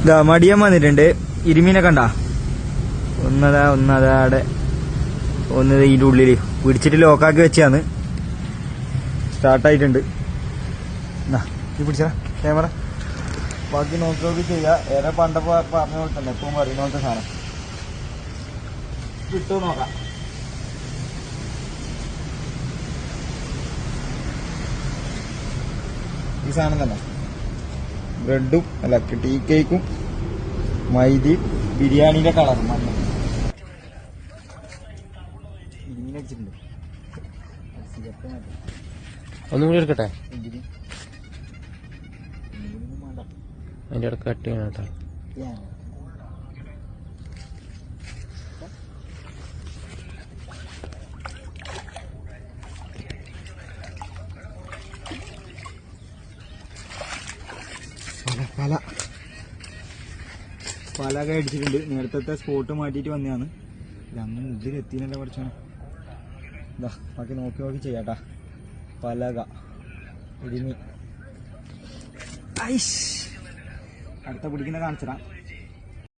ഇതാ മടിയൻ വന്നിട്ടുണ്ട്. ഇരുമീനെ കണ്ട ഒന്നതാടെ ഒന്ന് ഇതിന്റെ ഉള്ളില് പിടിച്ചിട്ട് ലോക്കാക്കി വെച്ചാന്ന്. സ്റ്റാർട്ടായിട്ടുണ്ട്. പിടിച്ച ക്യാമറ ബാക്കി നോക്കി ചെയ്യാ. ഏറെ പണ്ടപ്പോ പറഞ്ഞ പോലെ തന്നെ എപ്പോഴും പറയുന്ന പോലത്തെ സാധനം കിട്ടുമോ നോക്കാം. ഈ സാധനം തന്നെ ബ്രെഡും അല്ല ടീ കേക്കും മൈദയും ബിരിയാണിയുടെ കളറും മഞ്ഞ വെച്ചിട്ടുണ്ട്. ഒന്നും കൂടി എടുക്കട്ടെ, അതിന്റെ ഇടക്ക് കട്ട് ചെയ്യണം കേട്ടോ. പലക അടിച്ചിട്ടുണ്ട്. നേരത്തെ സ്പോട്ട് മാറ്റിയിട്ട് വന്നതാണ്. ഇതങ്ങനെ ഇതിലെത്തിനല്ല പഠിച്ചാണ്. ഇതാ ബാക്കി നോക്കി ചെയ്യാട്ടാ. പലക ഇടിമി അടുത്ത പിടിക്കുന്ന കാണിച്ചടാ.